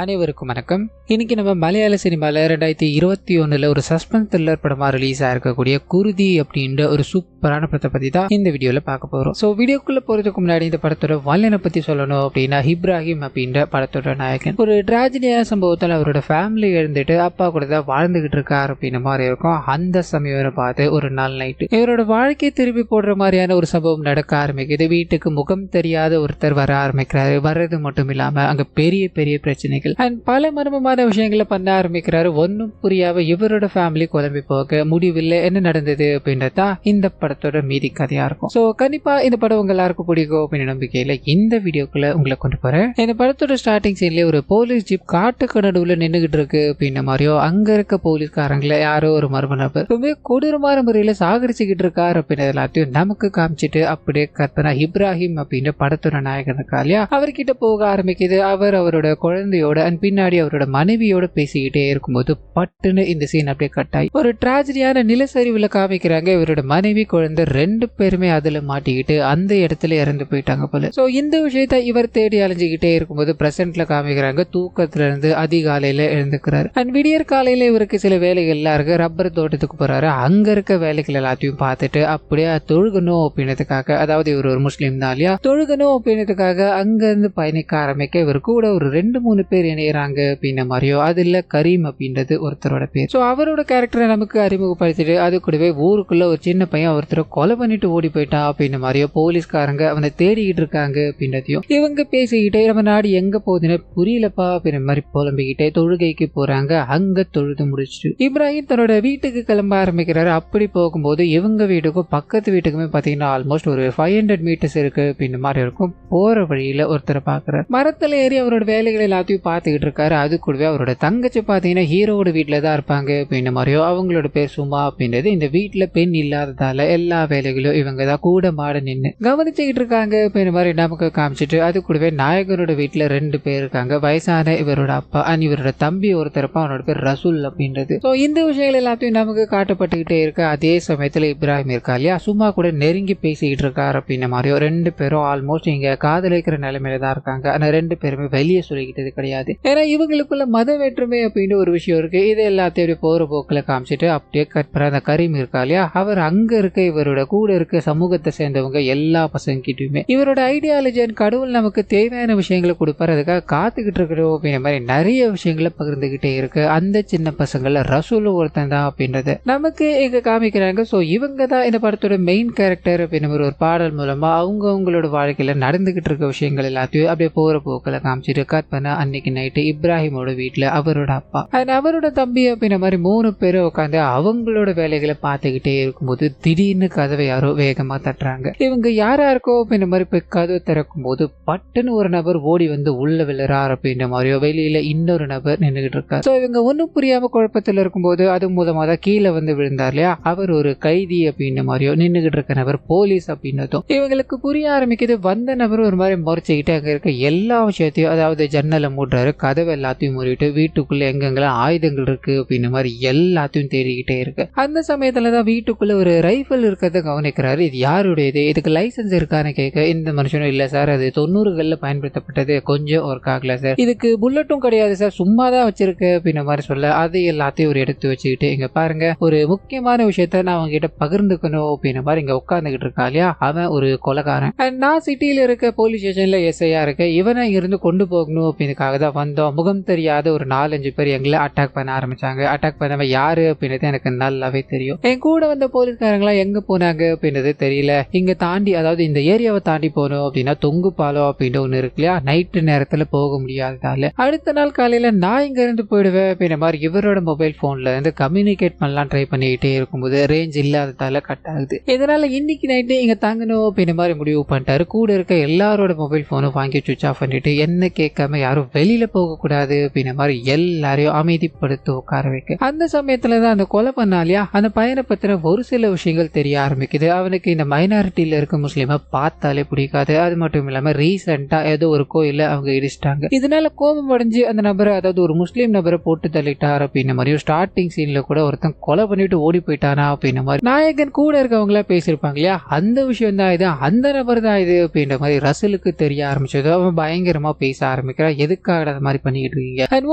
அனைவருக்கும் வணக்கம். இன்னைக்கு நம்ம மலையாள சினிமாவில் 2021 ஒரு சஸ்பென்ஸ் த்ரில்லர் படமாக ரிலீஸ் ஆயிருக்கக்கூடிய குருதி அப்படின்ற ஒரு சூப்பரான படத்தை பற்றி தான் இந்த வீடியோவில் பார்க்க போகிறோம். ஸோ வீடியோக்குள்ளே போகிறதுக்கு முன்னாடி இந்த படத்தோட வல்லனை பற்றி சொல்லணும் அப்படின்னா, இப்ராஹிம் அப்படின்ற படத்தோட நாயகன் ஒரு டிராஜடியான சம்பவத்தில் அவரோட ஃபேமிலி எழுந்துட்டு அப்பா கூட தான் வாழ்ந்துகிட்டு இருக்கார் அப்படின்ற மாதிரி இருக்கும். அந்த சமயம் பார்த்து ஒரு நாள் நைட்டு இவரோட வாழ்க்கையை திருப்பி போடுற மாதிரியான ஒரு சம்பவம் நடக்க ஆரம்பிக்குது. வீட்டுக்கு முகம் தெரியாத ஒருத்தர் வர ஆரம்பிக்கிறாரு. வர்றது மட்டும் இல்லாமல் அங்கே பெரிய பெரிய பிரச்சனை அண்ட் பல மர்மமான விஷயங்களை பண்ண ஆரம்பிக்கிறாரு. ஒன்னும் புரியாம இவரோட ஃபேமிலி குழம்பி போக முடிவில் என்ன நடந்தது அப்படின்றதா இந்த படத்தோட மீதி கதையா இருக்கும். சோ கண்டிப்பா இந்த படம் உங்க எல்லாருக்கும் பிடிக்கும் அப்படின்னு நம்பிக்கையில இந்த வீடியோக்குள்ள உங்களை கொண்டு போறேன். இந்த படத்தோட ஸ்டார்டிங் சீன்ல ஒரு போலீஸ் ஜீப் காட்டுக்கு நடுவுல நின்றுகிட்டு இருக்கு அப்படின்ற மாதிரியோ, அங்க இருக்க போலீஸ்காரங்களை யாரோ ஒரு மர்ம நபர் ரொம்ப கொடூரமான முறையில சாகரிச்சுக்கிட்டு இருக்காரு அப்படின்னு எல்லாத்தையும் நமக்கு காமிச்சிட்டு அப்படியே கற்பனா இப்ராஹிம் அப்படின்ற படத்தோட நாயகன் இருக்கா இல்லையா, அவர்கிட்ட போக ஆரம்பிக்குது. அவரோட குழந்தையோட பின்னாடி அவரோட மனைவியோட பேசிக்கிட்டே இருக்கும்போது பட்டுன்னு இந்த சீன் அப்படியே கட்டாய் ஒரு டிராஜடியான நிலச்சரிவுல காமிக்கிறாங்க. இவரோட மனைவி குழந்தை ரெண்டு பேருமே அதுல மாட்டிக்கிட்டு அந்த இடத்துல இறந்து போயிட்டாங்க போல. சோ இந்த விஷயத்த இவர் தேடி அலைஞ்சுக்கிட்டே இருக்கும்போது பிரசன்ட்ல காமிக்கிறாங்க. தூக்கத்துல இருந்து அதிகாலையில எழுந்துக்கிறாரு. அண்ட் விடியற் காலையில இவருக்கு சில வேலைகள் எல்லாம் இருக்கு. ரப்பர் தோட்டத்துக்கு போறாரு. அங்க இருக்க வேலைகள் எல்லாத்தையும் பார்த்துட்டு அப்படியே தொழுகணும் அப்படின்றதுக்காக, அதாவது இவர் ஒரு முஸ்லீம் தான் இல்லையா, தொழுகணும் அப்படின்றதுக்காக அங்க இருந்து பயணிக்க ஆரம்பிக்க இவர் கூட ஒரு 2-3 பேர் இணையறாங்க அப்படின்ற மாதிரியோ. அதுல கரீம் அப்படின்றது ஒருத்தரோட பேர். சோ அவரோட கேரக்டரை நமக்கு அறிமுகப்படுத்திட்டு அது கூடவே ஊருக்குள்ள ஒரு சின்ன பையன் ஒருத்தரை கொலை பண்ணிட்டு ஓடி போயிட்டான் அப்படின்ற மாதிரியோ, போலீஸ்காரங்க அவனை தேடிக்கிட்டு இருக்காங்க அப்படின்றதையும் இவங்க பேசிக்கிட்டே நம்ம நாடு எங்க போகுதுன்னு புரியலப்பா அப்படின்ற மாதிரி புலம்பிக்கிட்டே தொழுகைக்கு போறாங்க. அங்க தொழுது முடிச்சுட்டு இப்ராஹிம் தன்னோட வீட்டுக்கு கிளம்ப ஆரம்பிக்கிறாரு. அப்படி போகும்போது இவங்க வீட்டுக்கும் பக்கத்து வீட்டுக்குமே பாத்தீங்கன்னா ஆல்மோஸ்ட் ஒரு 500 மீட்டர்ஸ் இருக்கு அப்படின்ற மாதிரி இருக்கும். போற வழியில ஒருத்தரை பாக்குறாரு. மரத்துல ஏறி அவரோட வேலைகளை எல்லாத்தையும் பார்த்துக்கிட்டு இருக்காரு. அது கூடவே அவரோட தங்கச்சி பாத்தீங்கன்னா ஹீரோட வீட்டுல தான் இருப்பாங்க அப்படின்ற மாதிரியோ, அவங்களோட பேர் சும்மா அப்படின்றது. இந்த வீட்டுல பெண் இல்லாததால எல்லா வேலைகளும் இவங்க தான் கூட மாட நின்று கவனிச்சுக்கிட்டு இருக்காங்க அப்படின்ற மாதிரி நமக்கு காமிச்சிட்டு, அது கூடவே நாயகனோட வீட்டுல 2 பேர் இருக்காங்க. வயசான இவரோட அப்பா அண்ட் இவரோட தம்பி ஒருத்தரப்பா, அவனோட பேர் ரசூல் அப்படின்றது. ஸோ இந்த விஷயங்கள் எல்லாத்தையும் நமக்கு காட்டப்பட்டுக்கிட்டே இருக்கு. அதே சமயத்துல இப்ராஹிம் இருக்கா இல்லையா, சும்மா கூட நெருங்கி பேசிக்கிட்டு இருக்காரு அப்படின்ற மாதிரியோ. 2 பேரும் ஆல்மோஸ்ட் இங்க காதலிக்கிற நிலைமையில தான் இருக்காங்க. ஆனா 2 பேருமே வெளியே சொல்லிக்கிட்டது கிடையாது. ஏன்னா இவங்களுக்குள்ள மத வேற்றுமை அப்படின்னு ஒரு விஷயம் இருக்கு. இது எல்லாத்தையும் போற போக்குல காமிச்சிட்டு அப்படியே கற்பற அந்த கரீம் இருக்கா இல்லையா, அவர் அங்க இருக்க இவரோட கூட இருக்க சமூகத்தை சேர்ந்தவங்க எல்லா பசங்க கிட்டயுமே இவரோட ஐடியாலஜி அண்ட் கடவுள் நமக்கு தேவையான விஷயங்களை கொடுப்பாரு, அதுக்காக காத்துக்கிட்டு இருக்கிறோம் அப்படின்ற மாதிரி நிறைய விஷயங்களை பகிர்ந்துகிட்டே இருக்கு. அந்த சின்ன பசங்கள ரசூல் ஒருத்தன் தான் அப்படின்றத நமக்கு இங்க காமிக்கிறாங்க. ஸோ இவங்க தான் இந்த படத்தோட மெயின் கேரக்டர் அப்படின்னு ஒரு பாடல் மூலமா அவங்களோட வாழ்க்கையில நடந்துகிட்டு இருக்க விஷயங்கள் எல்லாத்தையும் அப்படியே போற போக்குல காமிச்சிட்டு கற்பனை அன்னைக்கு நைட்டு இப்ராஹிமோட வீட்டுல அவரோட அப்பா அவரோட தம்பி அப்படின்ற மாதிரி 3 பேரும் உட்காந்து அவங்களோட வேலைகளை பார்த்துக்கிட்டே இருக்கும்போது திடீர்னு கதவை யாரோ வேகமா தட்டுறாங்க. இவங்க யாரா இருக்கோ அப்படின்ற மாதிரி போய் கதவை திறக்கும் போது பட்டுன்னு ஒரு நபர் ஓடி வந்து உள்ள விழுறார் அப்படின்ற மாதிரியோ, வெளியில இன்னொரு நபர் நின்றுகிட்டு இருக்காரு. ஸோ இவங்க ஒன்றும் புரியாம குழப்பத்தில் இருக்கும்போது அது மூலமா தான் கீழே வந்து விழுந்தார் இல்லையா, அவர் ஒரு கைதி அப்படின்ற மாதிரியோ, நின்றுகிட்டு இருக்க நபர் போலீஸ் அப்படின்னதும் இவங்களுக்கு புரிய ஆரம்பிக்குது. வந்த நபர் ஒரு மாதிரி முறைச்சிக்கிட்டு அங்க இருக்க எல்லா விஷயத்தையும், அதாவது ஜன்னலை மூடுறாரு, கதவை எல்லாத்தையும் மூடிட்டு வீட்டுக்குள்ள எங்கெங்கெல்லாம் ஆயுதங்கள் இருக்கு அப்படின்ற மாதிரி எல்லாத்தையும் தேடிக்கிட்டே இருக்கு. அந்த சமயத்துலதான் வீட்டுக்குள்ள ஒரு ரைஃபிள் இருக்கிறத கவனிக்கிறாரு. இது யாருடையது, இதுக்கு லைசன்ஸ் இருக்கான்னு கேட்க இந்த மனுஷனும் இல்ல சார், அது 90களில் பயன்படுத்தப்பட்டது, கொஞ்சம் ஒர்க் ஆகல சார், இதுக்கு புல்லட்டும் கிடையாது சார், சும்மா தான் வச்சிருக்கு அப்படின்ற மாதிரி சொல்ல, அது எல்லாத்தையும் ஒரு எடுத்து வச்சுக்கிட்டு இங்க பாருங்க ஒரு முக்கியமான விஷயத்த நான் அவங்க கிட்ட பகிர்ந்துக்கணும் அப்படின்ற மாதிரி இங்க உட்கார்ந்துகிட்டு இருக்கா இல்லையா, அவன் ஒரு கொலைகாரன். நான் சிட்டியில இருக்க போலீஸ் ஸ்டேஷன்ல எஸ்ஐயா இருக்க, இவனை இருந்து கொண்டு போகணும் அப்படின்றதுக்காக தான் வந்தோம். முகம் தெரியாத ஒரு 4-5 பேர் எங்களை அட்டாக் பண்ண ஆரம்பிச்சாங்க. அட்டாக் பண்ணவன் யாரு அப்படின்றது எனக்கு நல்லாவே தெரியும். என் கூட வந்த போலீஸ்காரங்களா எங்க போனாங்க அப்படின்றது தெரியல. இங்க தாண்டி, அதாவது இந்த ஏரியாவை தாண்டி போனோம் அப்படின்னா தொங்கு பாலம் அப்படின்னு ஒண்ணு இருக்கு இல்லையா, நைட்டு நேரத்துல போக முடியாததால அடுத்த நாள் காலையில நான் இங்க இருந்து போயிடுவேன் அப்படின்ற மாதிரி இவரோட மொபைல் போன்ல இருந்து கம்யூனிகேட் பண்ணலாம் ட்ரை பண்ணிக்கிட்டே இருக்கும்போது ரேஞ்ச் இல்லாததால கட் ஆகுது. இதனால இன்னைக்கு நைட்டு இங்க தங்கணும் அப்படின்ற மாதிரி முடிவு பண்ணிட்டாரு. கூட இருக்க எல்லாரோட மொபைல் போனும் வாங்கி சுவிச் ஆஃப் பண்ணிட்டு என்ன கேட்காம யாரும் வெளியில போக கூடாது அப்படின்ற மாதிரி எல்லாரையும் அமைதிப்படுத்தி உட்கார வைக்க, அந்த சமயத்துலதான் அந்த கொலை பண்ணாலியா அந்த பையனை பத்தின ஒரு சில விஷயங்கள் தெரிய ஆரம்பிக்குது. அவனுக்கு இந்த மைனாரிட்டியில இருக்க முஸ்லீமை பார்த்தாலே பிடிக்காது. அது மட்டும் இல்லாம ரீசெண்டா ஏதோ ஒரு கோயில அவங்க இடிச்சிட்டாங்க. இதனால கோபம் அடைஞ்சு அந்த நபரை, அதாவது ஒரு முஸ்லீம் நபரை போட்டு தள்ளிட்டார் அப்படின்ற மாதிரியும், ஸ்டார்டிங் சீன்ல கூட ஒருத்தன் கொலை பண்ணிட்டு ஓடி போயிட்டானா அப்படின்ற மாதிரி நாயகன் கூட இருக்கவங்களா பேசியிருப்பாங்க இல்லையா, அந்த விஷயம் தான் இது, அந்த நபர் தான் இது அப்படின்ற மாதிரி ரசலுக்கு தெரிய ஆரம்பிச்சது. அவன் பயங்கரமா பேச ஆரம்பிக்கிறான். எதுக்காக தகுடாத மாதிரி பண்ணிக்கிட்டு இருக்கீங்க,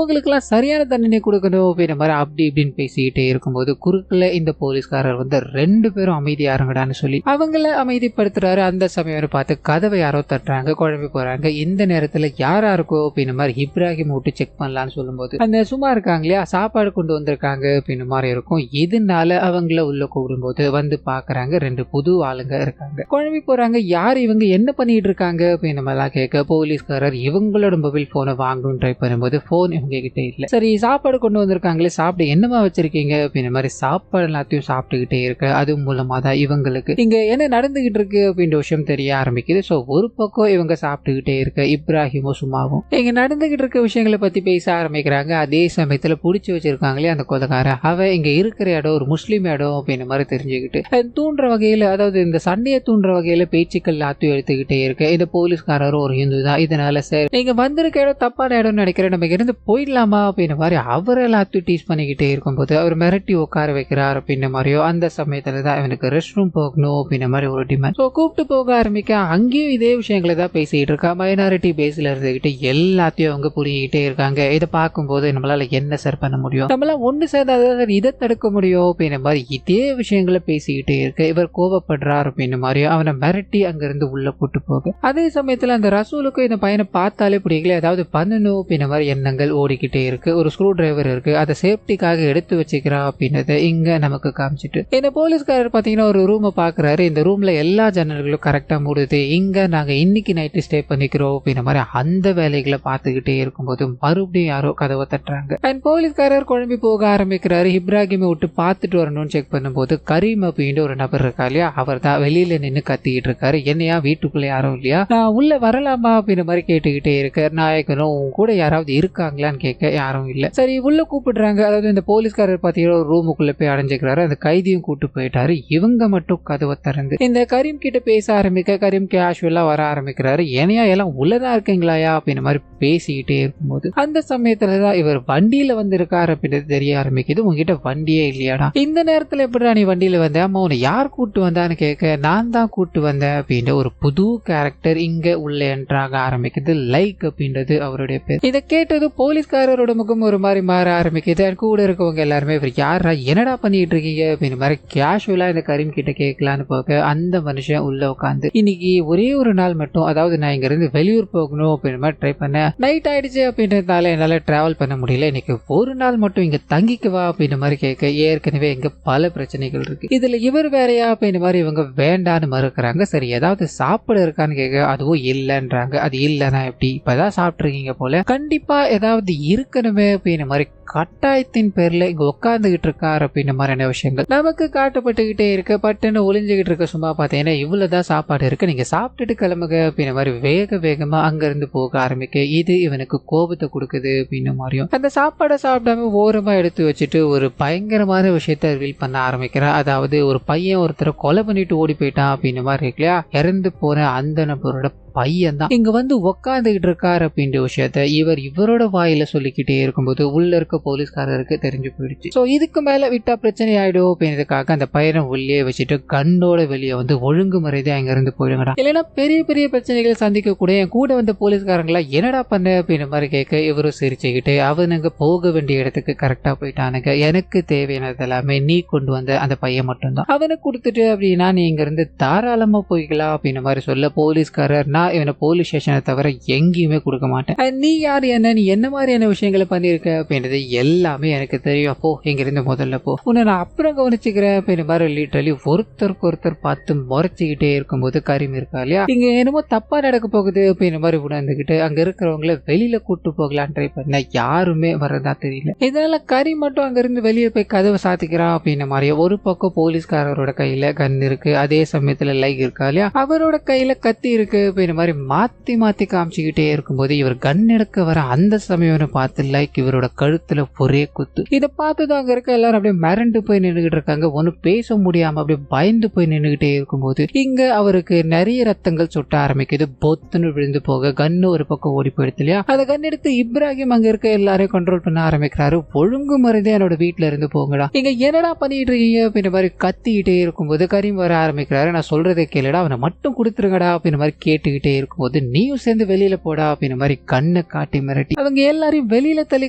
உங்களுக்கு எல்லாம் சரியான தண்டனை கொடுக்கணும் அப்படின்ற மாதிரி அப்படி இப்படின்னு பேசிக்கிட்டே இருக்கும்போது குறுக்குல இந்த போலீஸ்காரர் வந்து 2 பேரும் அமைதியா இருங்கடான்னு சொல்லி அவங்கள அமைதிப்படுத்துறாரு. அந்த சமயம் பார்த்து கதவை யாரோ தட்டுறாங்க, குழம்பி போறாங்க. இந்த நேரத்துல யாராருக்கோ அப்படின்ற மாதிரி இப்ராஹிம் விட்டு செக் பண்ணலான்னு சொல்லும்போது அந்த சும்மா இருக்காங்க இல்லையா, சாப்பாடு கொண்டு வந்திருக்காங்க அப்படின்ற மாதிரி இருக்கும். இதனால அவங்கள உள்ள கூடும்போது வந்து பாக்குறாங்க 2 புது ஆளுங்க இருக்காங்க. குழம்பி போறாங்க, யார் இவங்க, என்ன பண்ணிட்டு இருக்காங்க அப்படின்ற மாதிரிலாம் கேட்க போலீஸ்காரர் இவங்களோட மொபைல் போனை வாங்கணும்னு ட்ரை பண்ணும்போது போன் இவங்க கிட்ட இல்ல. சரி சாப்பாடு கொண்டு வந்திருக்காங்களே, சாப்பிட என்னமா வச்சிருக்கீங்க அப்படின்ற மாதிரி சாப்பாடு எல்லாத்தையும் சாப்பிட்டுக்கிட்டே இருக்க அது மூலமா தான் இவங்களுக்கு இங்க என்ன நடந்துகிட்டு இருக்கு அப்படின்ற விஷயம் தெரிய ஆரம்பிக்குது. சோ ஒரு பக்கம் இவங்க சாப்பிட்டுக்கிட்டே இருக்க இப்ராஹிமும் சும்மாவும் இங்க நடந்துகிட்டு இருக்க விஷயங்களை பத்தி பேச ஆரம்பிக்கிறாங்க. அதே சமயத்துல புடிச்சு வச்சிருக்காங்களே அந்த கொலைக்காரன், அவன் இங்க இருக்கிற இடம் ஒரு முஸ்லீம் இடம் அப்படின்ற மாதிரி தெரிஞ்சுக்கிட்டு தூண்டுற வகையில, அதாவது இந்த சண்டையை தூண்டுற வகையில பேச்சுக்கள் எல்லாத்தையும் எடுத்துக்கிட்டே இருக்க இந்த போலீஸ்காரரும் ஒரு ஹிந்து தான். இதனால சார் நீங்க வந்திருக்க இடம் தப்பான இடம்னு நினைக்கிறேன், நம்ம இருந்து போயிடலாமா அப்படின்ற மாதிரி அவர் எல்லாத்தையும் டீஸ் பண்ணிக்கிட்டே இருக்கும்போது அவர் மிரட்டி உட்கார வைக்கிறார் அப்படின்ற மாதிரியோ. அந்த சமயத்துல தான் இவனுக்கு ரெஸ்ட் ரூம் போகணும் அப்படின்ற மாதிரி ஒரு டிமாண்ட். ஸோ கூப்பிட்டு போக ஆரம்பிக்க அங்கேயும் இதே விஷயங்களை தான் பேசிக்கிட்டு இருக்கா. மைனாரிட்டி பேஸ்ல இருந்துகிட்டு எல்லாத்தையும் அவங்க புரிஞ்சுக்கிட்டே இருக்காங்க. இதை பார்க்கும்போது நம்மளால என்ன சார் பண்ண முடியும், நம்மளால ஒண்ணு சேர்ந்தாதான் இதை தடுக்க முடியும் அப்படின்ற மாதிரி இதே விஷயங்களை பேசிக்கிட்டே இருக்க இவர் கோபப்படுறார் அப்படின்ற மாதிரி அவனை மிரட்டி அங்கிருந்து உள்ள கூட்டு போக, அதே சமயத்துல அந்த ரசூலுக்கு இந்த பையனை பார்த்தாலே பிடிக்கல, ஏதாவது பண்ணணும் அப்படின்ற மாதிரி எண்ணங்கள் ஓடிக்கிட்டே இருக்கு. ஒரு ஸ்க்ரூ டிரைவர் இருக்கு, அதை சேஃப்டிக்காக எடுத்து வச்சுக்கிறா அப்படின்றத இங்க நமக்கு காமிச்சிட்டு இந்த போலீஸ்காரர் பாத்தீங்கன்னா ஒரு ரூமை பாக்குறாரு. இந்த ரூம்ல எல்லா ஜன்னல்களும் கரெக்டா மூடுது, இங்க நாங்க இன்னைக்கு நைட்டு ஸ்டே பண்ணிக்கிறோம் அப்படின்ற மாதிரி அந்த வேலைகளை பார்த்துக்கிட்டே இருக்கும்போது மறுபடியும் யாரோ கதவை தட்டுறாங்க. அண்ட் போலீஸ்காரர் குழம்பி போக ஆரம்பிக்கிறாரு. இப்ராஹிமை விட்டு பார்த்துட்டு வரணும்னு செக் பண்ணும்போது கரீம் அப்படின்ற ஒரு நபர் இருக்கா இல்லையா, அவர் தான் வெளியில நின்று கத்திக்கிட்டு இருக்காரு. என்னையா வீட்டுக்குள்ள யாரும் இல்லையா, நான் உள்ள வரலாமா அப்படின்ற மாதிரி கேட்டுக்கிட்டே இருக்காரு. நாயக்கனும் கூட யாராவது இருக்காங்களான்னு கேட்க யாரும் இல்ல. சரி உள்ள கூப்பிடுறாங்க. அதாவது இந்த போலீஸ்காரர் பாத்தீங்கன்னா ஒரு ரூமுக்குள்ள போய் அடைஞ்சுக்கிறாரு. அந்த கைதியும் கூட்டு போயிட்டாரு. இவங்க மட்டும் கதவை திறந்து இந்த கரீம் கிட்ட பேச ஆரம்பிக்க கரீம் கேஷுவலா வர ஆரம்பிக்கிறாரு. ஏனையா எல்லாம் உள்ளதான் இருக்கீங்களாயா அப்படின்ற மாதிரி பேசிக்கிட்டே இருக்கும்போது அந்த சமயத்துலதான் இவர் வண்டியில வந்து இருக்காரு அப்படின்றது தெரிய ஆரம்பிக்குது. உங்ககிட்ட வண்டியே இல்லையாடா, இந்த நேரத்துல எப்படிடா நீ வண்டியில வந்த, அம்மா உன்னை யார் கூட்டு வந்தான்னு கேட்க நான் தான் கூட்டு வந்தேன் அப்படின்ற ஒரு புது கேரக்டர் இங்க உள்ள என்ட்ராக ஆரம்பிக்குது. லைக் அப்படின்றது அவருடைய பேர். இதை கேட்டது போலீஸ்காரரோட முகம் ஒரு மாதிரி மாற ஆரம்பிக்குது. கூட இருக்கவங்க எல்லாருமே இவர் யாரா, என்னடா பண்ணிட்டு இருக்கீங்க அப்படின்ற மாதிரி கேஷுவலா இந்த கரீம் கிட்ட கேட்கலான்னு போக அந்த மனுஷன் உள்ள உட்காந்து இன்னைக்கு ஒரே ஒரு நாள் மட்டும், அதாவது நான் இங்க இருந்து வெளியூர் போகணும் அப்படின்ற மாதிரி ட்ரை பண்ணேன், நைட் ஆயிடுச்சு அப்படின்றதால என்னால டிராவல் பண்ண முடியல, இன்னைக்கு ஒரு நாள் மட்டும் இங்க தங்கிக்குவா அப்படின்ற மாதிரி கேட்க ஏற்கனவே இங்க பல பிரச்சனைகள் இருக்கு, இதுல இவர் வேறையா அப்படின்ற மாதிரி இவங்க வேண்டான்னு மறுக்கிறாங்க. சரி ஏதாவது சாப்பிட இருக்கான்னு கேட்க அதுவும் இல்லைன்றாங்க. அது இல்லைன்னா எப்படி, இப்பதான் சாப்பிட்டுருக்கீங்க போல, கண்டிப்பா ஏதாவது இருக்கணுமே அப்படின்ற மாதிரி கட்டாயத்தின் பேர்ல இங்க உட்காந்துகிட்டு இருக்காரு அப்படின்ற மாதிரியான விஷயங்கள் நமக்கு காட்டப்பட்டுக்கிட்டே இருக்க. பட்டுன்னு ஒளிஞ்சுகிட்டு இருக்க சும்மா பார்த்தீங்கன்னா இவ்வளவுதான் சாப்பாடு இருக்கு, நீங்க சாப்பிட்டுட்டு கிளம்புங்க அப்படின்ற மாதிரி வேக வேகமா அங்க இருந்து போக ஆரம்பிக்க இது இவனுக்கு கோபத்தை கொடுக்குது அப்படின்ற மாதிரியும் அந்த சாப்பாடை சாப்பிடாம ஓரமா எடுத்து வச்சுட்டு ஒரு பயங்கரமான விஷயத்த ரிவீல் பண்ண ஆரம்பிக்கிறான். அதாவது ஒரு பையன் ஒருத்தரை கொலை பண்ணிட்டு ஓடி போயிட்டான் அப்படின்ற மாதிரி இருக்கு இல்லையா, இறந்து போன அந்த நபரோட பையன் தான் இங்க வந்து உக்காந்துகிட்டு இருக்காரு அப்படின்ற விஷயத்த இவரோட வாயில சொல்லிக்கிட்டே இருக்கும்போது உள்ள இருக்க போலீஸ்காரருக்கு தெரிஞ்சு போயிடுச்சு. சோ இதுக்கு மேல விட்டா பிரச்சனை ஆயிடும் அப்படின்றதுக்காக அந்த பையனை உள்ளே வச்சுட்டு கண்ணோட வெளியே வந்து ஒழுங்குமுறைதான் அங்க இருந்து போயிடுங்கடா, இல்லைன்னா பெரிய பெரிய பிரச்சனைகளை சந்திக்க கூட என் கூட வந்த போலீஸ்காரங்களா என்னடா பண்ண அப்படின்ற மாதிரி கேட்க இவரும் சிரிச்சுக்கிட்டு அவனுங்க போக வேண்டிய இடத்துக்கு கரெக்டா போயிட்டானுங்க, எனக்கு தேவையானது எல்லாமே நீ கொண்டு வந்த அந்த பையன் மட்டும்தான், அவனுக்கு கொடுத்துட்டு அப்படின்னா நீ இங்க இருந்து தாராளமா போய்க்கலாம் அப்படின்ற மாதிரி சொல்ல போலீஸ்காரர் இவனை போலீஸ் ஸ்டேஷனை தவிர எங்கேயுமே கொடுக்க மாட்டேன், நீ யார், என்ன நீ என்ன மாதிரியான விஷயங்களை பண்ணிருக்க அப்படின்றது எல்லாமே எனக்கு தெரியும், போ இங்க இருந்து முதல்ல போ, உன்னை நான் அப்புறம் கவனிச்சுக்கிறேன் அப்படின்ற மாதிரி லிட்டரலி ஒருத்தருக்கு ஒருத்தர் பார்த்து முறைச்சிக்கிட்டே இருக்கும்போது கரீம் இருக்கா இல்லையா, இங்க என்னமோ தப்பா நடக்க போகுது அப்படின்ற மாதிரி உணர்ந்துகிட்டு அங்க இருக்கிறவங்கள வெளியில கூட்டு போகலான்னு ட்ரை பண்ண யாருமே வரதா தெரியல. இதனால கரீம் மட்டும் அங்க இருந்து வெளியே போய் கதவை சாத்திக்கிறான் அப்படின்ற மாதிரி ஒரு பக்கம் போலீஸ்காரரோட கையில கன் இருக்கு, அதே சமயத்துல லைக் இருக்கா இல்லையா அவரோட கையில கத்தி இருக்கு அப்படின்ற மாதிரி மாத்தி மாத்தி காமிச்சுக்கிட்டே இருக்கும்போது இவர் கன் எடுக்க வர அந்த சமயம் பார்த்து லைக் இவரோட கழுத்தை கழுத்துல ஒரே குத்து. இதை பார்த்ததும் அங்க இருக்க எல்லாரும் அப்படியே மிரண்டு போய் நின்றுகிட்டு இருக்காங்க. ஒன்னும் பேச முடியாம அப்படியே பயந்து போய் நின்றுகிட்டே இருக்கும்போது இங்க அவருக்கு நிறைய ரத்தங்கள் சொட்ட ஆரம்பிக்குது. பொத்துன்னு விழுந்து போக கன்னு ஒரு பக்கம் ஓடி போயிடுது இல்லையா. அதை கன் எடுத்து இப்ராஹிம் அங்க இருக்க எல்லாரையும் கண்ட்ரோல் பண்ண ஆரம்பிக்கிறாரு. ஒழுங்கு மருந்தே என்னோட வீட்டுல இருந்து போங்கடா, இங்க என்னடா பண்ணிட்டு இருக்கீங்க அப்படின்ற மாதிரி கத்திக்கிட்டே இருக்கும்போது கரீம் வர ஆரம்பிக்கிறாரு. நான் சொல்றதை கேளுடா, அவனை மட்டும் கொடுத்துருங்கடா அப்படின்ற மாதிரி கேட்டுக்கிட்டே இருக்கும்போது நீயும் சேர்ந்து வெளியில போடா அப்படின்ற மாதிரி கண்ணை காட்டி மிரட்டி அவங்க எல்லாரையும் வெளியில தள்ளி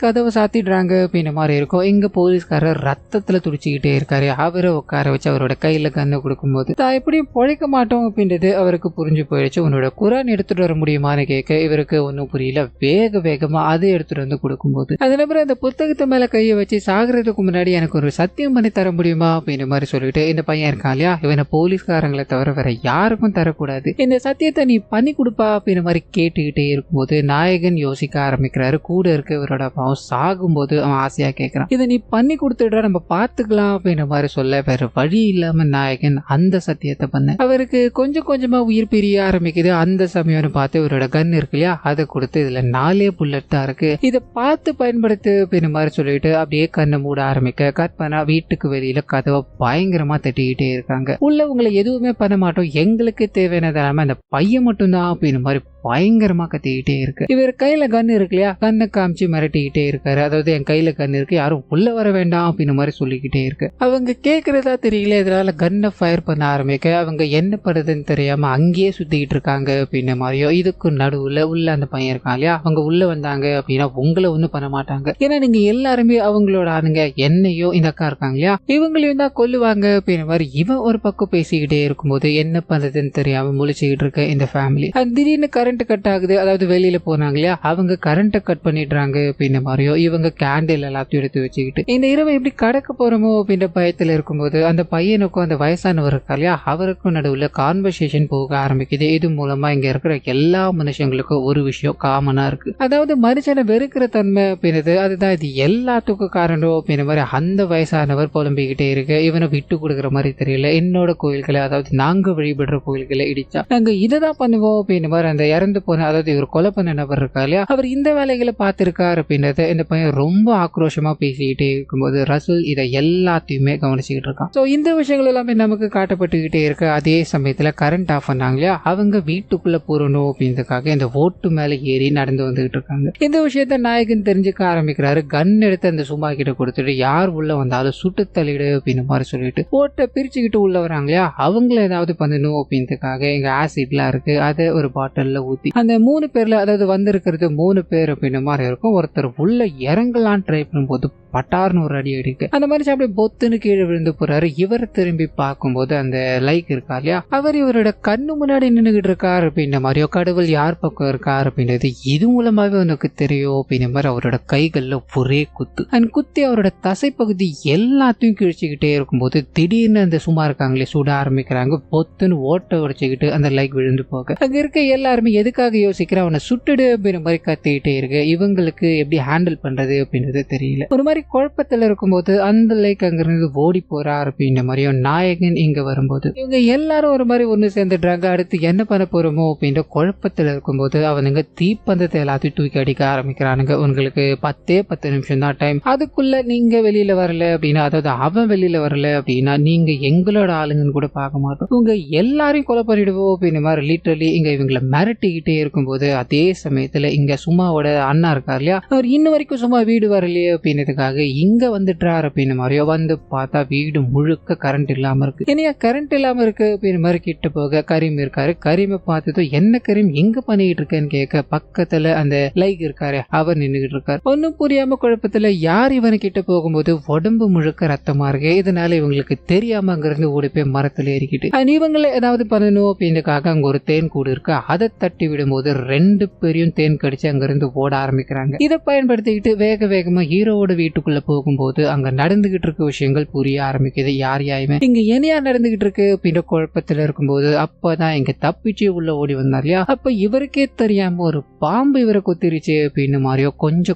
கதவை சாத்திடுறாங்க அப்படின்ற மாதிரி இருக்கும். இங்க போலீஸ்காரர் ரத்தத்துல துடிச்சுக்கிட்டே இருக்காரு. அவரை உட்கார வச்சு அவரோட கையில கண்ணை கொடுக்கும்போது தான் எப்படியும் பொழைக்க மாட்டோம் அப்படின்றது அவருக்கு புரிஞ்சு போயிடுச்சு. உன்னோட குரான் எடுத்துட்டு வர முடியுமான்னு கேட்க இவருக்கு ஒன்னும் புரியல. வேகமா அதை எடுத்துட்டு வந்து கொடுக்கும்போது அதுக்கப்புறம் அந்த புத்தகத்தை மேல கையை வச்சு சாகிறதுக்கு முன்னாடி எனக்கு ஒரு சத்தியம் பண்ணி தர முடியுமா அப்படின்ற மாதிரி சொல்லிட்டு இந்த பையன் இருக்கான் இல்லையா, இவனை போலீஸ்காரங்களை தவிர வேற யாருக்கும் தரக்கூடாது, இந்த சத்தியத்தை நீ பண்ணி கொடுப்பா அப்படின்ற மாதிரி கேட்டுக்கிட்டே இருக்கும்போது நாயகன் யோசிக்க ஆரம்பிக்கிறாரு. கூட இருக்க இவரோட அப்பாவும் சாகும்போது அவன் ஆசையா கேட்கிறான், இதை நீ பண்ணி கொடுத்துட்டா நம்ம பாத்துக்கலாம் அப்படின்ற மாதிரி சொல்ல வேற வழி இல்லாம நாயகன் அந்த சத்தியத்தை பண்ண அவருக்கு கொஞ்சம் கொஞ்சமா உயிர் பிரிய ஆரம்பிக்குது. அந்த சமயம்னு பார்த்து இவரோட கன் இருக்கு இல்லையா, அதை கொடுத்து இதுல 4 புல்லட் தான் இருக்கு, இதை பார்த்து பயன்படுத்து அப்படின்ற மாதிரி சொல்லிட்டு அப்படியே கண்ணை மூட ஆரம்பிக்க கற்பனா வீட்டுக்கு வெளியில கதவை பயங்கரமா தட்டிக்கிட்டே இருக்காங்க. உள்ள உங்களை எதுவுமே பண்ண மாட்டோம், எங்களுக்கு தேவையானதாம அந்த பையன் மட்டும்தான் அப்படின்ற மாதிரி பயங்கரமா கத்திக்கிட்டே இருக்கு. இவர் கையில கன் இருக்கு இல்லையா, கண்ணை காமிச்சு மிரட்டிக்கிட்டே இருக்காரு. அதாவது என் கையில கன் இருக்கு, யாரும் உள்ள வர வேண்டாம் அப்படின்னு மாதிரி சொல்லிக்கிட்டே இருக்கு. அவங்க கேக்குறதா தெரியல, இதனால கன்னை ஃபயர் பண்ண ஆரம்பிக்க அவங்க என்ன படுறதுன்னு தெரியாம அங்கேயே சுத்திக்கிட்டு இருக்காங்க அப்படின்ன மாதிரியோ. இதுக்கு நடுவுல உள்ள அந்த பையன் இருக்கான் இல்லையா, அவங்க உள்ள வந்தாங்க அப்படின்னா உங்களை ஒண்ணும் பண்ண மாட்டாங்க, ஏன்னா நீங்க எல்லாருமே அவங்களோட ஆளுங்க, என்னையோ இந்த அக்கா இருக்காங்க இல்லையா இவங்களையும் தான் கொல்லுவாங்க அப்படின்ற மாதிரி இவன் ஒரு பக்கம் பேசிக்கிட்டே இருக்கும்போது என்ன பண்றதுன்னு தெரியாம முழிச்சுக்கிட்டு இருக்க இந்த ஃபேமிலி திடீர்னு கரண்ட் கட் ஆகுது. அதாவது வெளியில போனாங்க இல்லையா, அவங்க கரண்ட்டை கட் பண்ணிடுறாங்க அப்படின்ற மாதிரியோ. இவங்க கேண்டில் எல்லாத்தையும் எடுத்து வச்சுக்கிட்டு இந்த இரவு எப்படி கடக்க போறோமோ அப்படின்ற பயத்துல இருக்கும்போது அந்த பையனுக்கும் அந்த வயசானவர் இருக்கா இல்லையா அவருக்கும் நடுவுல கான்வர்சேஷன் போக ஆரம்பிக்குது. இது மூலமா இங்க இருக்கிற எல்லா மனுஷங்களுக்கும் ஒரு விஷயம் காமனா இருக்கு, அதாவது மனுஷனை வெறுக்கிற தன்மை அப்படின்றது அதுதான் இது எல்லாத்துக்கும் காரணம் அப்படின்ற மாதிரி அந்த வயசானவர் புலம்பிக்கிட்டே இருக்கு. இவனை விட்டு கொடுக்குற மாதிரி தெரியல, என்னோட கோயில்களை அதாவது நாங்க வழிபடுற கோயில்களை இடிச்சா நாங்க இதைதான் பண்ணுவோம் அப்படின்ற மாதிரி அந்த இறந்து போன அதாவது இவர் கொலை பண்ண நபர் இருக்கா இல்லையா அவர் இந்த வேலைகளை பார்த்திருக்காரு அப்படின்றத இந்த பையன் ரொம்ப ஆக்ரோஷமா பேசிக்கிட்டே இருக்கும்போது ரசூல் இதை எல்லாத்தையுமே கவனிச்சுக்கிட்டு இருக்கான். சோ இந்த விஷயங்கள் எல்லாமே நமக்கு காட்டப்பட்டுக்கிட்டே இருக்கு. அதே சமயத்துல கரண்ட் ஆஃப் பண்ணாங்க இல்லையா அவங்க வீட்டுக்குள்ள போறணும் அப்படின்றதுக்காக இந்த ஓட்டு மேல ஏறி நடந்து வந்துகிட்டு இருக்காங்க. இந்த விஷயத்த நாயகன் தெரிஞ்சுக்க ஆரம்பிக்கிறாரு. கன் எடுத்து அந்த சும்மா கிட்ட கொடுத்துட்டு யார் உள்ள வந்தாலும் சுட்டு தள்ளிடு அப்படின்னு மாதிரி சொல்லிட்டு ஓட்டை பிரிச்சுக்கிட்டு உள்ள வராங்க இல்லையா அவங்கள ஏதாவது பண்ணணும் அப்படின்றதுக்காக எங்க ஆசிட்லாம் இருக்கு, அதை ஒரு பாட்டில்ல ஊத்தி அந்த 3 பேர்ல அதாவது வந்திருக்கிறது 3 பேர் அப்படின்ற மாதிரி இருக்கும். ஒருத்தர் உள்ள இறங்கலாம் ட்ரை பண்ணும்போது பட்டார்னு ஒரு அடி அடிக்கு அந்த மாதிரி அப்படியே பொத்துன்னு கீழே விழுந்து போறாரு. இவர் திரும்பி பார்க்கும்போது அந்த லைக் இருக்கா இல்லையா அவர் இவரோட கண்ணு முன்னாடி நின்றுகிட்டு இருக்காரு அப்படின்ற மாதிரியோ கடவுள் யார் பக்கம் இருக்காரு அப்படின்றது இது மூலமாவே உனக்கு தெரியும் அப்படின்ற மாதிரி அவரோட கைகள்ல ஒரே குத்து அண்ட் குத்தி அவரோட தசைப்பகுதி எல்லாத்தையும் கிழிச்சுக்கிட்டே இருக்கும்போது திடீர்னு அந்த சும்மா இருக்காங்களே சுட ஆரம்பிக்கிறாங்க. பொத்துன்னு ஓட்டை உடைச்சுக்கிட்டு அந்த லைக் விழுந்து போக அங்க இருக்க எல்லாருமே எதுக்காக யோசிக்கிற அவனை சுட்டுடு அப்படின்ற மாதிரி கத்திக்கிட்டே இருக்கு. இவங்களுக்கு எப்படி ஹேண்டில் பண்றது அப்படின்றது தெரியல. ஒரு மாதிரி குழப்பத்துல இருக்கும்போது அந்த லைக் அங்கிருந்து ஓடி போறார் அப்படின்ற மாதிரியும் நாயகன் இங்க வரும்போது இவங்க எல்லாரும் ஒரு மாதிரி ஒண்ணு சேர்ந்துடுறாங்க. அடுத்து என்ன பண்ண போறோமோ அப்படின்ற குழப்பத்துல இருக்கும்போது அவனுங்க தீப்பந்தத்தை எல்லாத்தையும் தூக்கி அடிக்க ஆரம்பிக்கிறானுங்க. உங்களுக்கு 10 நிமிஷம் தான் டைம், அதுக்குள்ள நீங்க வெளியில வரல அப்படின்னா அதாவது அவன் வெளியில வரல அப்படின்னா நீங்க எங்களோட ஆளுங்கன்னு கூட பார்க்க மாட்டோம், உங்க எல்லாரையும் கொலை பண்ணிடுவோம் அப்படின்ற மாதிரி லிட்டரலி இங்க இவங்களை மிரட்டிக்கிட்டே இருக்கும்போது அதே சமயத்துல இங்க சும்மாவோட அண்ணா இருக்கார் இல்லையா அவர் இன்னும் வரைக்கும் சும்மா வீடு வரலையே அப்படின்றதுக்காக இங்க வந்துட்டார் அப்படின்னு மாதிரியோ வந்து பார்த்தா வீடு முழுக்க கரண்ட் இல்லாம இருக்கு. என்னையா கரண்ட் இல்லாம இருக்கு அப்படின்னு மாதிரி கிட்ட போக கரீம் இருக்காரு. கரீமை பார்த்ததும் என்ன கரீம் எங்க பண்ணிட்டு இருக்கேன்னு கேட்க பக்கத்துல அந்த லைக் இருக்காரு அவர் நின்றுகிட்டு இருக்காரு. ஒன்னும் புரியாம குழப்பத்துல யார் இவனு கிட்ட போகும்போது உடம்பு முழுக்க ரத்தமா இருக்கு. இதனால இவங்களுக்கு தெரியாம அங்கிருந்து ஓடி போய் மரத்துல ஏறிக்கிட்டு இவங்களை ஏதாவது பண்ணணும் அப்படின்றதுக்காக அங்க ஒரு தேன் கூடு இருக்கு அதை தட்டி விடும்போது 2 பேரையும் தேன் கடிச்சு அங்கிருந்து ஓட ஆரம்பிக்கிறாங்க. இதை பயன்படுத்திக்கிட்டு வேகமா ஹீரோவோட வீட்டுக்குள்ள போகும்போது அங்க நடந்துகிட்டு இருக்க விஷயங்கள் புரிய ஆரம்பிக்குது. யாரையுமே இங்க என்னையா நடந்துகிட்டு இருக்கு அப்படின்ற குழப்பத்துல இருக்கும்போது அப்பதான் இங்க தப்பிச்சு உள்ள ஓடி வந்தார் இல்லையா அப்ப இவருக்கே தெரியாம ஒரு பாம்பு இவரை கொத்திருச்சு அப்படின்னு மாதிரியோ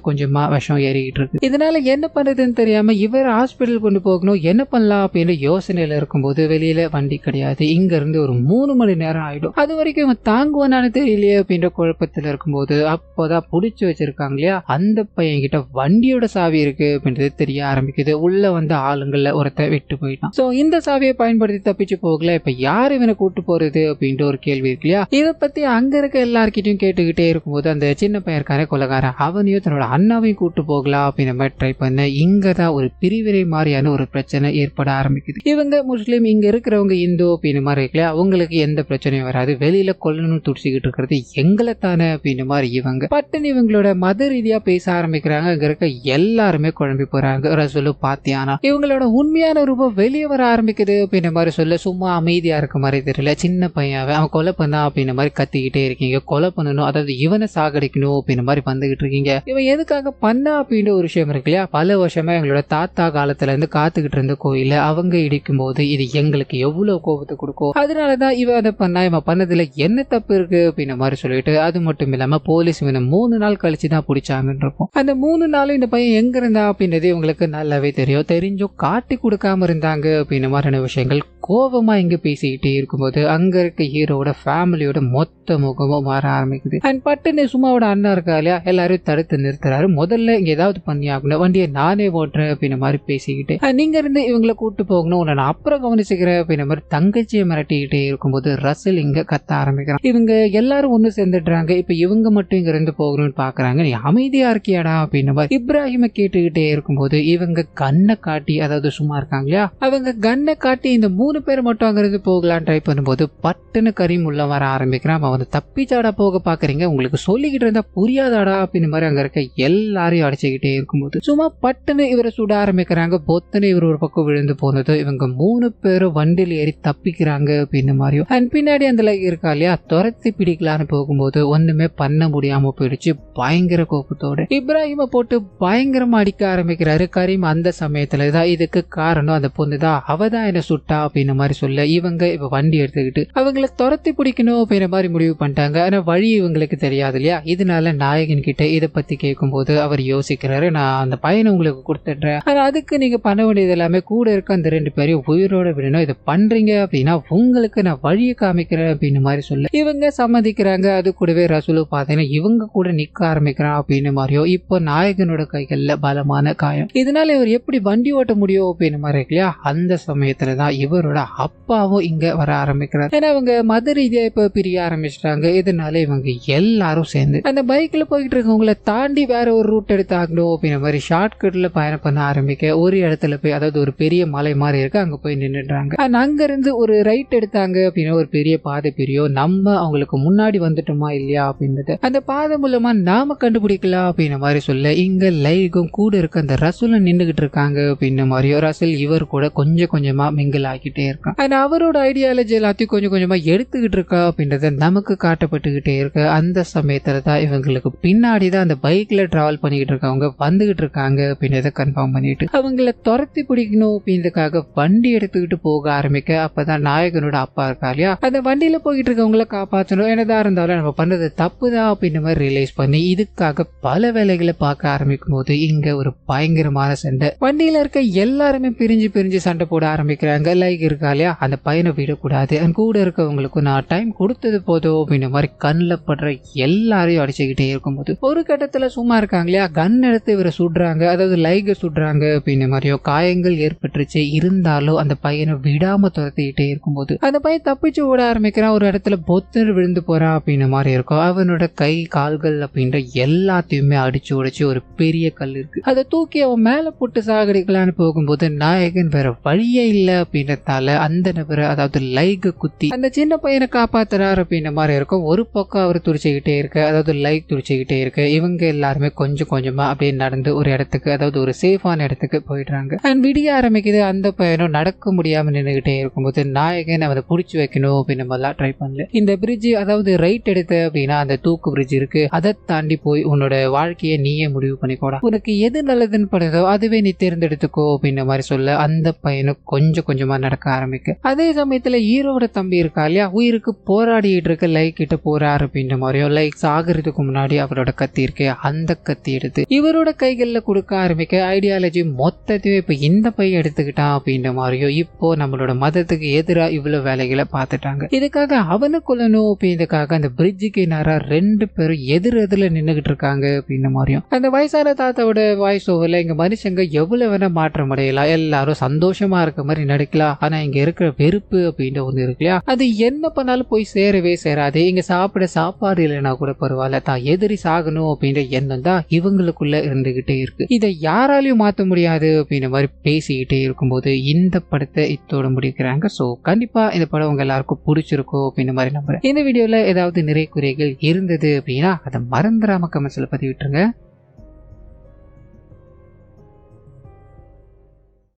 கொஞ்சமா விஷம் ஏறிக்கிட்டு இருக்கு. இதனால என்ன பண்றதுன்னு தெரியாம இவர் ஹாஸ்பிட்டல் கொண்டு போகணும், என்ன பண்ணலாம் அப்படின்னு யோசனையில இருக்கும்போது வெளியில வண்டி கிடையாது. இங்க இருந்து ஒரு 3 மணி நேரம் ஆயிடும். அது வரைக்கும் இவன் தாங்குவானு தெரியல. முடியலையே அப்படின்ற குழப்பத்துல இருக்கும்போது அப்போதான் புடிச்சு வச்சிருக்காங்க இல்லையா அந்த பையன் கிட்ட வண்டியோட சாவி இருக்கு அப்படின்றது தெரிய ஆரம்பிக்குது. உள்ள வந்த ஆளுங்கள்ல ஒருத்த விட்டு போயிட்டான். சோ இந்த சாவியை பயன்படுத்தி தப்பிச்சு போகல. இப்ப யார் இவனை கூட்டு போறது அப்படின்ற ஒரு கேள்வி இருக்கு இல்லையா. இதை பத்தி அங்க இருக்க எல்லார்கிட்டையும் கேட்டுக்கிட்டே இருக்கும்போது அந்த சின்ன பையன் இருக்கானே கொலைகாரன், அவனையும் தன்னோட அண்ணாவையும் கூட்டு போகலாம் அப்படின்ற மாதிரி ட்ரை பண்ண இங்கதான் ஒரு பிரிவினை மாதிரியான ஒரு பிரச்சனை ஏற்பட ஆரம்பிக்குது. இவங்க முஸ்லீம், இங்க இருக்கிறவங்க இந்து அப்படின்ற மாதிரி இருக்குல்ல, அவங்களுக்கு எந்த பிரச்சனையும் வராது, வெளியில கொல்லணும் துடிச்சுக்கிட்டு இருக்கிறது எங்களை தானே அப்படின்ற மாதிரி இவங்க பட்டுன்னு இவங்களோட மத ரீதியா பேச ஆரம்பிக்கிறாங்க. அங்க இருக்க எல்லாருமே குழம்பி போறாங்க. ரசூலு பாத்தியானா இவங்களோட உண்மையான ரூபம் வெளியே வர ஆரம்பிக்குது அப்படின்ற மாதிரி சொல்ல சும்மா அமைதியா இருக்க மாதிரி தெரியல. சின்ன பையன் அவன் கொலை பண்ணா அப்படின்ற மாதிரி கத்திக்கிட்டே இருக்கீங்க. கொலை பண்ணணும், அதாவது இவனை சாகடிக்கணும் அப்படின்ற மாதிரி வந்துகிட்டு இருக்கீங்க. இவன் எதுக்காக பண்ணா அப்படின்ற ஒரு விஷயம் இருக்கு இல்லையா. பல வருஷமா எங்களோட தாத்தா காலத்துல இருந்து காத்துக்கிட்டு இருந்த கோயில அவங்க இடிக்கும் போது இது எங்களுக்கு எவ்வளவு கோபத்தை கொடுக்கும், அதனாலதான் இவன் அதை பண்ணா, இவன் பண்ணதுல என்ன தப்பு இருக்கு அப்படின்ற மாதிரி சொல்லிட்டு, அது மட்டும் இல்லாம போலீஸ் இவனை 3 நாள் கழிச்சு தான் பிடிச்சாங்கன்னு இருக்கும். அந்த 3 நாளும் இந்த பையன் எங்க இருந்தா அப்படின்றது இவங்களுக்கு நல்லாவே தெரியும். தெரிஞ்சும் காட்டி கொடுக்காம இருந்தாங்க அப்படின்ற மாதிரியான விஷயங்கள் கோபமா இங்க பேசிக்கிட்டே இருக்கும்போது அங்க இருக்க ஹீரோட ஃபேமிலியோட மொத்த முகமும் மாற ஆரம்பிக்குது. அண்ட் பட்டுன்னு சும்மாவோட அண்ணா இருக்கா இல்லையா, எல்லாரும் தடுத்து நிறுத்துறாரு. முதல்ல இங்க ஏதாவது பண்ணி ஆகணும், வண்டியை நானே ஓட்டுறேன் அப்படின்ற மாதிரி பேசிக்கிட்டு, நீங்க இருந்து இவங்களை கூட்டு போகணும், உன்னை நான் அப்புறம் கவனிச்சுக்கிறேன் அப்படின்ற மாதிரி தங்கச்சியை மிரட்டிக்கிட்டே இருக்கும்போது ரசல் இங்க கத்த ஆரம்பிக்கிறான். இவங்க எல்லாரும் ஒண்ணு சேர்ந்துடுறாங்க. இப்ப இவங்க மட்டும் இங்க இருந்து போகணும்னு பாக்குறாங்க. நீ அமைதியா இருக்கியாடா அப்படின்ற மாதிரி இப்ராஹிம கேட்டுக்கிட்டே இருக்கும்போது இவங்க கண்ணை காட்டி, அதாவது சும்மா இருக்காங்க இல்லையா, அவங்க கண்ணை காட்டி இந்த 3 பேர் மட்டும் அங்கிருந்து போகலான்னு ட்ரை பண்ணும்போது பட்டுன்னு கரீம் உள்ள வர ஆரம்பிக்கிறான். அவன் வந்து தப்பிச்சாடா போக பாக்குறீங்க, உங்களுக்கு சொல்லிக்கிட்டு இருந்தா புரியாதாடா அப்படின்னு மாதிரி அங்க இருக்க எல்லாரையும் அடிச்சுக்கிட்டே இருக்கும்போது சும்மா பட்டுன்னு இவரை சுட ஆரம்பிக்கிறாங்க. பொத்துன்னு இவர் ஒரு பக்கம் விழுந்து போனது. இவங்க 3 பேரும் வண்டியில் ஏறி தப்பிக்கிறாங்க அப்படின்னு மாதிரியும். அண்ட் பின்னாடி அந்த லைக் இருக்கா இல்லையா, துரத்தி பிடிக்கலான்னு போகும்போது ஒண்ணுமே பண்ண முடியாம போயிடுச்சு. பயங்கர கோபத்தோட இப்ராஹிம போட்டு பயங்கரமா அடிக்க ஆரம்பிக்கிறாரு கரீம். அந்த சமயத்துல தான் இதுக்கு காரணம் அந்த பொண்ணு தான், அவதான் என்ன சுட்டா அப்படின்னு மாதிரி சொல்ல இவங்க இப்ப வண்டி எடுத்துக்கிட்டு அவங்களை துரத்தி பிடிக்கணும் அப்படின்ற மாதிரி முடிவு பண்ணிட்டாங்க. ஆனா வழி இவங்களுக்கு தெரியாது இல்லையா. இதனால நாயகன் கிட்ட இதை பத்தி கேட்கும்போது அவர் யோசிக்கிறாரு, நான் அந்த பையனை உங்களுக்கு கொடுத்துடுறேன், ஆனா அதுக்கு நீங்க பண்ண வேண்டியது எல்லாமே கூட இருக்க அந்த 2 பேரையும் உயிரோட விடணும், இதை பண்றீங்க அப்படின்னா உங்களுக்கு நான் வழியை காமிக்கிறேன் அப்படின்னு மாதிரி சொல்ல இவங்க சம்மதிக்கிறாங்க. அது கூடவே ரசூலு பாத்தீங்கன்னா இவங்க கூட நிக்க ஆரம்பிக்கிறான் அப்படின்னு மாதிரியோ. இப்போ நாயகனோட கைகள்ல பலமான காயம், இதனால இவர் எப்படி வண்டி ஓட்ட முடியும் அப்படின்னு மாதிரி இருக்கு இல்லையா. அந்த சமயத்துலதான் இவரோட அப்பாவும் இங்க வர ஆரம்பிக்கிறார். ஏன்னா அவங்க மத ரீதியா இப்ப பிரிய ஆரம்பிச்சிட்டாங்க. இதனால இவங்க எல்லாரும் சேர்ந்து அந்த பைக்ல போயிட்டு இருக்கவங்களை தாண்டி வேற ஒரு ரூட் எடுத்தாகணும் அப்படின்ற மாதிரி ஷார்ட்கட்ல பயணம் பண்ண ஆரம்பிக்க ஒரு இடத்துல போய், அதாவது ஒரு பெரிய மலை மாதிரி இருக்கு, அங்க போய் நின்றுடுறாங்க. அங்க இருந்து ஒரு ரைட் எடுத்தாங்க அப்படின்னா ஒரு பெரிய பாதை பிரியும். நம்ம அவங்களுக்கு முன்னாடி வந்துட்டோமா இல்லையா அப்படின்றது அந்த பாதை மூலமா நாம கண்டுபிடிக்கலாம் அப்படின்ற மாதிரி சொல்ல இங்க லைகும் கூட இருக்க அந்த ரசூல நின்றுகிட்டு இருக்காங்க அப்படின்ற மாதிரியோ. ரசூல் இவர் கூட கொஞ்சம் கொஞ்சமா மிங்கிள் ஆகிட்டே இருக்கான். அண்ட் அவரோட ஐடியாலஜி எல்லாத்தையும் கொஞ்சம் கொஞ்சமா எடுத்துக்கிட்டு இருக்கா அப்படின்றத நமக்கு காட்டப்பட்டுக்கிட்டே இருக்கு. அந்த சமயத்துல தான் இவங்களுக்கு பின்னாடி தான் அந்த பைக்ல டிராவல் பண்ணிக்கிட்டு இருக்கவங்க வந்துகிட்டு இருக்காங்க அப்படின்றத கன்ஃபார்ம் பண்ணிட்டு அவங்கள துரத்தி பிடிக்கணும் அப்படின்றதுக்காக வண்டி எடுத்துக்கிட்டு போக ஆரம்பிக்க அப்பதான் நாயகனோட அப்பா இருக்கா இல்லையா, அந்த வண்டியில போயிட்டு இருக்கவங்களை காப்பாற்றணும், என்னதான் இருந்தாலும் நம்ம பண்றது தப்புதான் அப்படின்ற மாதிரி ரியலைஸ் பண்ணி இதுக்காக பல வேலைகளை பார்க்க ஆரம்பிக்கும் போது இங்க ஒரு பயங்கரமான சண்டை. வண்டியில இருக்க எல்லாருமே பிரிஞ்சு பிரிஞ்சு சண்டை போட ஆரம்பிக்கிறாங்க. லைக் இருக்கா இல்லையா, அந்த பையனை விடக்கூடாது, கூட இருக்கவங்களுக்கும் நான் டைம் கொடுத்தது போதும் அப்படின்ற மாதிரி கண்ணில் படுற எல்லாரையும் அடிச்சுக்கிட்டே இருக்கும்போது ஒரு கட்டத்துல சும்மா இருக்காங்க இல்லையா, கன் எடுத்து இவரை சுடுறாங்க, அதாவது லைக சுடுறாங்க அப்படின்ற மாதிரியோ. காயங்கள் ஏற்பட்டுருச்சு, இருந்தாலும் அந்த பையனை விடாம துரத்திக்கிட்டே இருக்கும்போது அந்த பையன் தப்பிச்சு ஓட ஆரம்பிக்கிறான். ஒரு இடத்துல பொத்து விழுந்து போறான் அப்படின்ற மாதிரி இருக்கும். அவனோட கை கால்கள் அப்படின்ற எல்லாத்தையுமே அடிச்சு உடைச்சு ஒரு பெரிய கல் இருக்கு, அதை தூக்கி அவன் மேல போட்டு சாகடிக்கலான்னு போகும்போது நாயகன் வேற வழியே இல்லை அப்படின்றதால அந்த நபரை, அதாவது லைக் குத்தி அந்த சின்ன பையனை காப்பாத்துறாரு அப்படின்ற மாதிரி இருக்கும். ஒரு பக்கம் அவர் துடிச்சுக்கிட்டே இருக்கு, அதாவது லைக் துடிச்சுக்கிட்டே இருக்கு. இவங்க எல்லாருமே கொஞ்சம் கொஞ்சமா அப்படியே நடந்து ஒரு இடத்துக்கு, அதாவது ஒரு சேஃபான இடத்துக்கு போயிடுறாங்க. அண்ட் விடிய ஆரம்பிக்குது. அந்த பையனும் நடக்க முடியாம நின்றுகிட்டே இருக்கும்போது நாயகன் அவனை புடிச்சு வைக்கணும் அப்படின்னு நம்மளாம் ட்ரை பண்ணல. இந்த பிரிட்ஜ், அதாவது ரைட் எடுத்த அப்படின்னா அந்த தூக்கு பிரிட்ஜ் இருக்கு, அதை தாண்டி போய் உன்னோட வாழ்க்கையை நீயே முடிவு பண்ணிக்கோடா, உனக்கு எது நல்லதுன்னு படுதோ அதுவே நீ தேர்ந்தெடுத்துக்கோ அப்படின்ற மாதிரி சொல்ல அந்த பையனும் கொஞ்சம் கொஞ்சமா நடக்க நடக்க ஆரம்பிக்கும். அதே சமயத்துல ஹீரோட தம்பி இருக்கா இல்லையா, உயிருக்கு போராடிட்டு இருக்க லைக் கிட்ட போறாரு அப்படின்ற மாதிரியும், லைக் சாகிறதுக்கு முன்னாடி அவரோட கத்தி இருக்கு, அந்த கத்தி எடுத்து இவரோட கைகள்ல கொடுக்க ஆரம்பிக்க ஐடியாலஜி மொத்தத்தையும் இப்ப இந்த பையன் எடுத்துக்கிட்டான் அப்படின்ற மாதிரியும் இப்போ நம்மளோட மதத்துக்கு எதிராக இவ்வளவு வேலைகளை பார்த்துட்டாங்க. இதுக்காக அவனை கொல்லணும் அப்படின்றதுக்காக அந்த பிரிட்ஜுக்கு நேரா 2 பேரும் எதிரெதிர நின்னுகிட்டு இருக்காங்க அப்படின்ற மாதிரியும். அந்த வயசான தாத்தாவோட வாய்ஸ் ஓவர்ல இங்க மனுஷங்க எவ்வளவு வேணா மாற்றம் அடையலாம், எல்லாரும் சந்தோஷமா இருக்க மாதிரி நடிக்கலாம், ஆனா இங்க இருக்கிற வெறுப்பு அப்படின்ற ஒண்ணு இருக்கு இல்லையா, அது என்ன பண்ணாலும் போய் சேரவே சேராது. இங்க சாப்பிட சாப்பாடு இல்லைன்னா கூட பரவாயில்ல, தான் எதிரி சாகணும் அப்படின்ற எண்ணம் தான் இவங்களுக்குள்ள இருந்துகிட்டே இருக்கு. இதை யாராலையும் மாத்த முடியாது அப்படின்ற மாதிரி பேசிக்கிட்டே இருக்கும்போது இந்த படத்தை இத்தோட முடிக்கிறாங்க. சோ கண்டிப்பா இந்த படம் உங்க எல்லாருக்கும் பிடிச்சிருக்கும் அப்படின்ற மாதிரி நம்புறேன். இந்த வீடியோல ஏதாவது நிறை குறைகள் இருந்தது அப்படின்னா அதை மறந்துடாம கமெண்ட்ஸ்ல பதிவிட்டுருங்க.